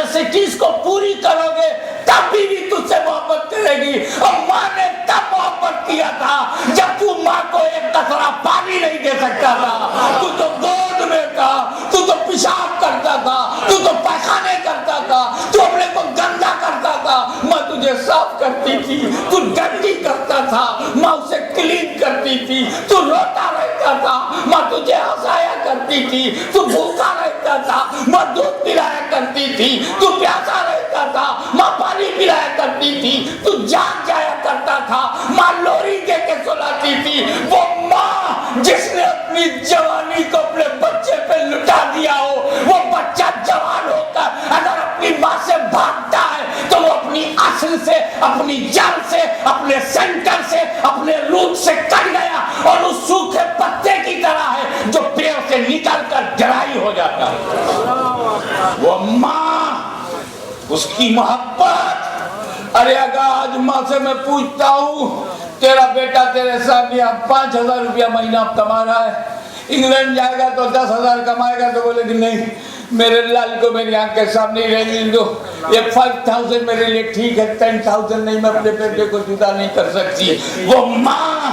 Necessities کو پوری کرو گے تب بھی تجھ سے محبت کرے گی. اور ماں نے تب محبت کیا تھا جب تو ماں کو ایک قطرہ پانی نہیں دے سکتا تھا. تو گود میں تھا, تو پیشاب کرتا تھا, تو پیخانے کرتا تھا, تو اپنے کو گندا کرتا تھا, ماں تجھے صاف کرتی تھی. تو ڈنڈی کرتا تھا, ماں اسے کلین کرتی تھی. تو روتا رہتا تھا, ماں تجھے ہنسایا کرتی تھی. تو بھوکا رہتا تھا, ماں دودھ پلایا کرتی تھی. تو پیاسا رہتا تھا, ماں پانی پلایا کرتی تھی. تو جاگ جایا کرتا تھا, ماں لوری دے کے سلاتی تھی. وہ ماں جس نے اپنی جوانی کو اپنے بچے پہ لٹا دیا ہو, وہ بچہ جوان ہو کر اگر اپنی ماں سے بھاگتا ہے تو وہ اپنی اصل سے, اپنی جڑ سے, اپنے سینٹر سے, اپنے روٹ سے کٹ گیا اور اس سوکھے پتے کی طرح ہے جو پیڑ سے نکل کر ڈرائی ہو جاتا ہے. وہ ماں, اس کی محبت. ارے اگر آج ماں سے میں پوچھتا ہوں تیرا بیٹا تیرے سامنے اب 5,000 روپیہ مہینہ کما رہا ہے, انگلینڈ جائے گا تو 10,000 کمائے گا, تو بولے کہ نہیں میرے لال کو میری آنکھ کے سامنے ہی رہنے دو, یہ 5,000 میرے لیے ٹھیک ہے, 10,000 نہیں, میں اپنے بیٹے کو جدا نہیں کر سکتی. وہ ماں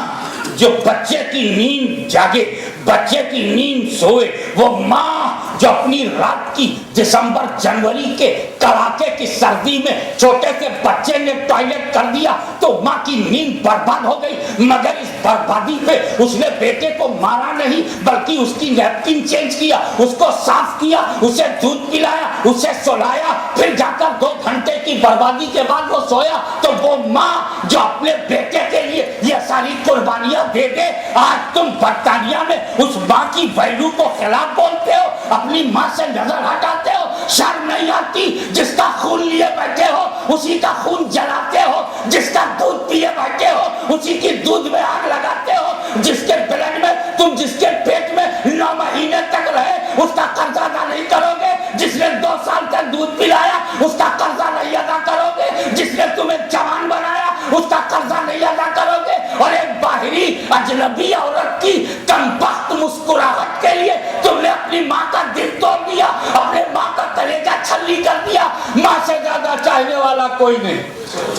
جو بچے کی نیند جاگے, بچے کی نیند سوئے, وہ ماں جو اپنی رات کی دسمبر جنوری کے کڑاکے کی سردی میں چھوٹے سے بچے نے ٹوائلٹ کر دیا تو ماں کی نیند برباد ہو گئی, مگر اس بربادی پہ اس نے بیٹے کو مارا نہیں بلکہ اس کی نیپکن چینج کیا, اس کو صاف کیا, اسے دودھ پلایا, اسے سلایا, پھر جا کر 2 گھنٹے کی بربادی کے بعد وہ سویا. تو وہ ماں جو اپنے بیٹے کے لیے یہ ساری قربانیاں دے دے, آج تم برطانیہ میں اس ماں کی ویلو کو خلاف بولتے ہو, اپنی ماں سے نظر ہٹاتے ہو. شرم نہیں آتی؟ جس کا خون لیے بیٹھے ہو اسی کا خون جلاتے ہو, جس کا دودھ پیے بیٹھے ہو اسی کی دودھ میں آگ لگاتے ہو, جس کے بلڈ میں تم, جس کے پیٹ میں 9 مہینے تک رہے اس کا قرضہ ادا نہیں کرو گے, جس نے 2 سال تک دودھ پلایا اس کا قرضہ نہیں ادا کرو گے, جس نے تمہیں جوان بنایا اس کا قرضہ نہیں ادا کرو گے. اور ایک باہری اجنبی عورت کی کمبخت مسکراہٹ کے لیے تم نے اپنی ماں کا دل توڑ دیا, اپنے ماں کا کلیجہ چھلنی کر دیا. ماں سے زیادہ چاہنے والا کوئی نہیں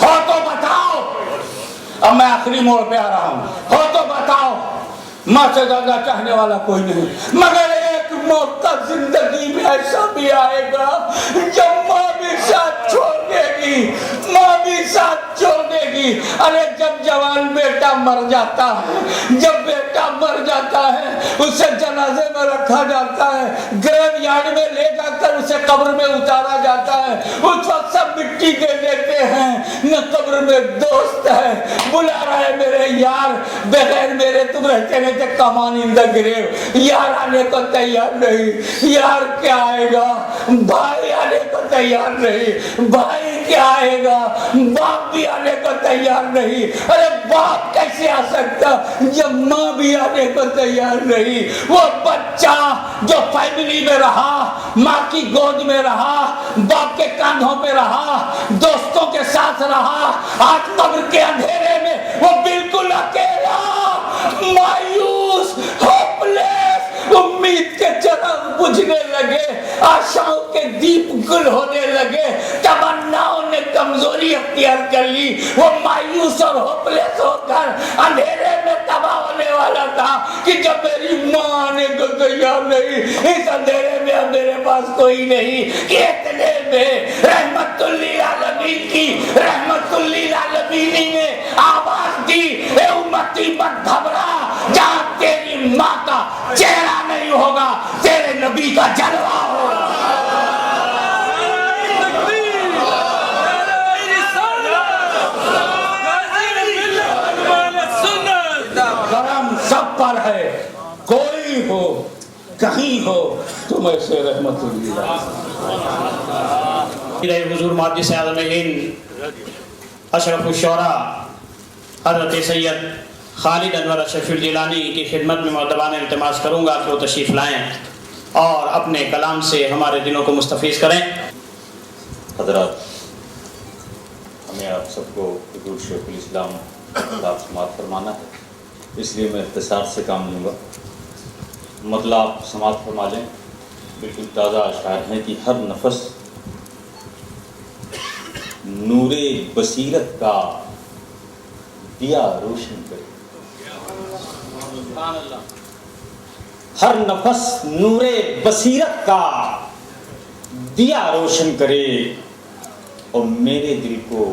ہو تو بتاؤ. اب میں آخری موڑ پہ آ رہا ہوں, ہو تو بتاؤ. ماں سے زیادہ چاہنے والا کوئی نہیں, مگر ایک موقع زندگی میں ایسا بھی آئے گا جب ماں بھی ساتھ چھوڑ دے گی, ماں بھی ساتھ چھوڑ دے گی. ارے جب جوان بیٹا مر جاتا ہے, جب بیٹا مر جاتا ہے اسے جنازے میں رکھا جاتا ہے, گریو یارڈ میں لے جا کر اسے قبر میں اتارا جاتا ہے, اس وقت سب مٹی دے دیتے ہیں, نہ قبر میں دوست ہے, بلا رہا ہے میرے یار, بغیر میرے تم رہتے رہتے کمان ان دا گریو. یار آنے کو تیار نہیں, یار کیا آئے گا, بھائی آنے کو تیار نہیں, بھائی کیا آئے گا, باپ بھی آنے کو تیار نہیں. ارے باپ کیسے آ سکتا جب ماں بھی آنے کو تیار نہیں. وہ بچہ جو فیملی میں رہا, ماں کی گود میں رہا, باپ کے کاندھوں پہ رہا, دوستوں کے ساتھ رہا, آج قبر کے اندھیرے میں وہ بالکل اکیلا, مایوس, ہوپلیس, امید کے چراغ بجھنے لگے, آشاؤں کے دیپ گل ہونے لگے, تمناؤں نے کمزوری اختیار کر لی. وہ مایوس اور ہوپلیس ہو کر اندھیرے میں تباہ ہونے والا تھا کہ جب میری ماں آنے کو تیار نہیں, اس اندھیرے میں اب میرے پاس کوئی نہیں. کہ اتنے میں رحمت للعالمین کی رحمت للعالمین نے آواز دی, اے امتی مت گھبرا, جہاں تیری ماں کا چہرہ نہیں ہوگا تیرے نبی کا جلوہ ہوگا. کرم سب پر ہے, کوئی ہو کہیں ہو تم ایسے رحمت اللہ. حضور محدث اعظم ہند اشرف الشعراء حضرت سید خالد انور اشرفی الجیلانی کی خدمت میں مؤدبانہ التماس کروں گا کہ وہ تشریف لائیں اور اپنے کلام سے ہمارے دلوں کو مستفیض کریں. حضرات, ہمیں آپ سب کو حضور شیخ الاسلام آپ سماعت فرمانا ہے, اس لیے میں اختصار سے کام لوں گا. مطلب آپ سماعت فرما لیں. بالکل تازہ اشعار ہیں کہ ہر نفس نور بصیرت کا دیا روشن کرے، ہر نفس نور بصیرت کا دیا روشن کرے، اور میرے دل کو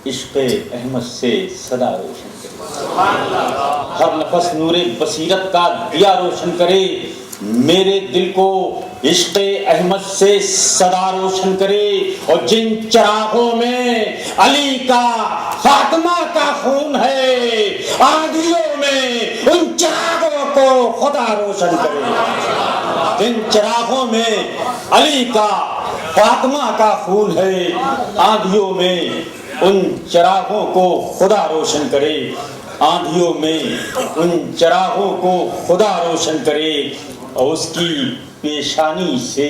عشق احمد سے صدا روشن کرے۔ ہر نفس نور بصیرت کا دیا روشن کرے، میرے دل کو عشق احمد سے صدا روشن کرے، اور جن چراغوں میں علی کا فاطمہ کا خون ہے، آندھیوں میں ان چراغوں کو خدا روشن کرے۔ جن چراغوں میں علی کا فاطمہ کا خون ہے، آندھیوں میں ان چراغوں کو خدا روشن کرے، آندھیوں میں ان چراغوں کو خدا روشن کرے، اور اس کی پیشانی سے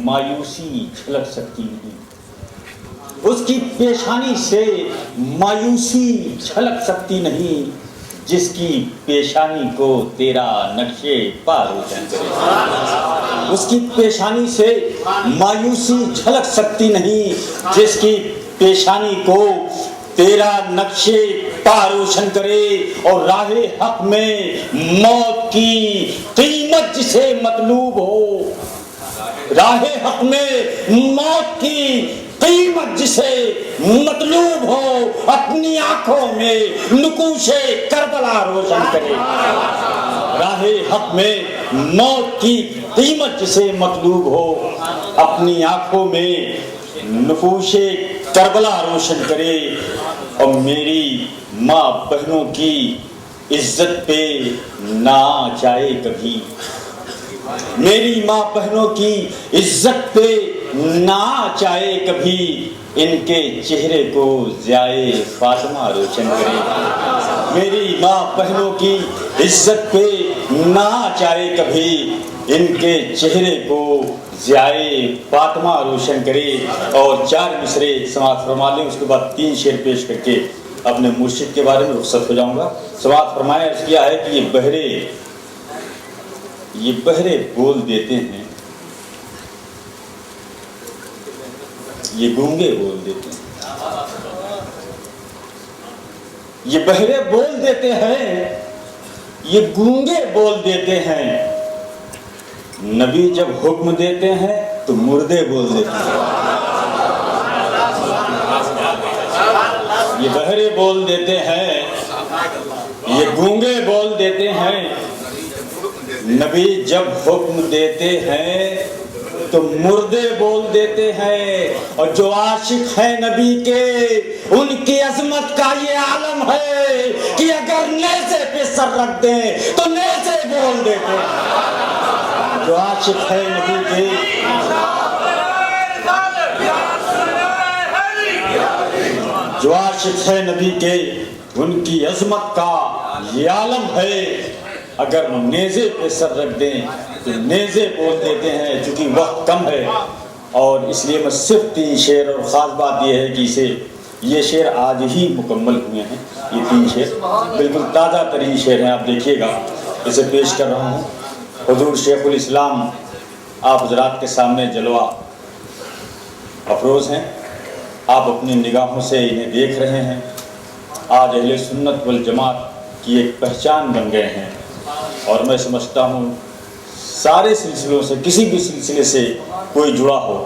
مایوسی جھلک سکتی نہیں، اس کی پیشانی سے مایوسی جھلک سکتی نہیں، جس کی پیشانی کو تیرا نقشے پا روشن کرے۔ اس کی پیشانی سے مایوسی جھلک سکتی نہیں، جس کی پیشانی کو تیرا نقشے پا روشن کرے، اور راہ حق میں موت کی قیمت جسے مطلوب ہو، راہ حق میں موت کی قیمت جسے مطلوب ہو، اپنی آنکھوں میں نقوش کربلا روشن کرے۔ راہ حق میں موت کی قیمت جسے مطلوب ہو، اپنی آنکھوں میں نقوش کربلا روشن کرے، اور میری ماں بہنوں کی عزت پہ نہ جائے کبھی، میری ماں بہنوں کی عزت پہ نہ چاہے کبھی، ان کے چہرے کو ضیائے فاطمہ روشن کرے۔ میری ماں بہنوں کی عزت پہ نہ چاہے کبھی، ان کے چہرے کو ضیائے فاطمہ روشن کرے۔ اور 4 مصرے سماعت فرما لیں، اس کے بعد 3 شعر پیش کر کے اپنے مرشد کے بارے میں رخصت ہو جاؤں گا۔ سماعت فرمایا اس کیا ہے کہ یہ بہرے بول دیتے ہیں، یہ گونگے بول دیتے ہیں، یہ بہرے بول دیتے ہیں، یہ گونگے بول دیتے ہیں، نبی جب حکم دیتے ہیں تو مردے بول دیتے ہیں۔ یہ بہرے بول دیتے ہیں، یہ گونگے بول دیتے ہیں، نبی جب حکم دیتے ہیں تو مردے بول دیتے ہیں، اور جو عاشق ہیں نبی کے ان کی عظمت کا یہ عالم ہے کہ اگر نیزے پہ سر رکھ دیں تو نیزے بول دیتے ہیں۔ جو عاشق ہے نبی کے جو عاشق ہے نبی کے ان کی عظمت کا یہ عالم ہے، اگر نیزے پہ سر رکھ دیں تو نیزے بول دیتے ہیں۔ چونکہ وقت کم ہے اور اس لیے میں صرف 3 شعر، اور خاص بات یہ ہے کہ یہ شعر آج ہی مکمل ہوئے ہیں، یہ 3 شعر بالکل تازہ ترین شعر ہیں، آپ دیکھیے گا اسے پیش کر رہا ہوں۔ حضور شیخ الاسلام آپ حضرات کے سامنے جلوہ افروز ہیں، آپ اپنی نگاہوں سے انہیں دیکھ رہے ہیں، آج اہل سنت والجماعت کی ایک پہچان بن گئے ہیں، اور میں سمجھتا ہوں سارے سلسلوں سے، کسی بھی سلسلے سے کوئی جڑا ہو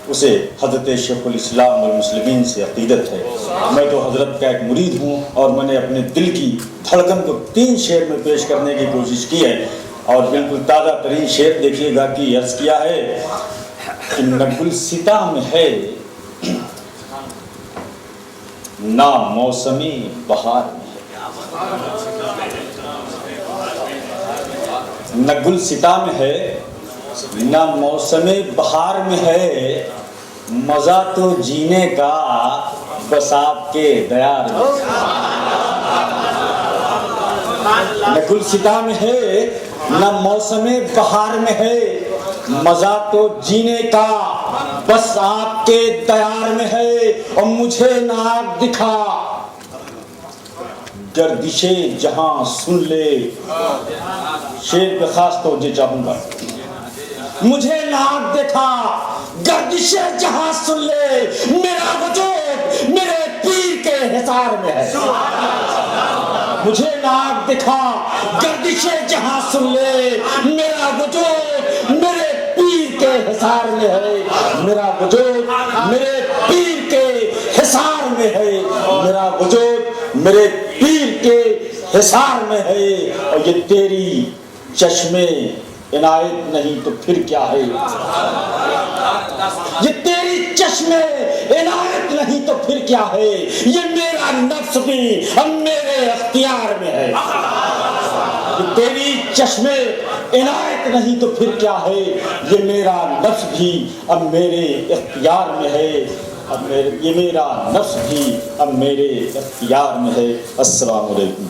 اسے حضرت شیخ الاسلام والمسلمین سے عقیدت ہے۔ میں تو حضرت کا ایک مرید ہوں، اور میں نے اپنے دل کی دھڑکن کو 3 شعر میں پیش کرنے کی کوشش کی ہے، اور بالکل تازہ ترین شعر دیکھیے گا کہ عرض کیا ہے کہ نہ گلستاں میں ہے نہ موسمی بہار میں، نہ گلستاں میں ہے نہ موسم بہار میں ہے، مزہ تو جینے کا بس آپ کے دیار میں۔ نہ گلستاں میں ہے نہ موسم بہار میں ہے، مزہ تو جینے کا بس آپ کے دیار میں ہے، اور مجھے ناک دکھا گردش جہاں سن لے، شعر پہ خاص توجہ چاہوں گا، مجھے ناک دکھا گردش جہاں سن لے، میرا وجود مجھے ناک دکھا گردش جہاں سن لے، میرا وجود میرے پیر کے حصار میں ہے، میرا وجود میرے پیر کے حصار میں ہے، میرا وجود میرے پیر کے حصار میں ہے، اور یہ تیری چشمے عنایت نہیں تو پھر کیا ہے، یہ تیری چشمے عنایت نہیں تو پھر کیا ہے، یہ میرا نفس بھی اب میرے اختیار میں ہے، یہ تیری چشمے عنایت نہیں تو پھر کیا ہے، یہ میرا نفس بھی اب میرے اختیار میں ہے، یہ میرا نفس بھی اب میرے اختیار میں ہے۔ السلام علیکم۔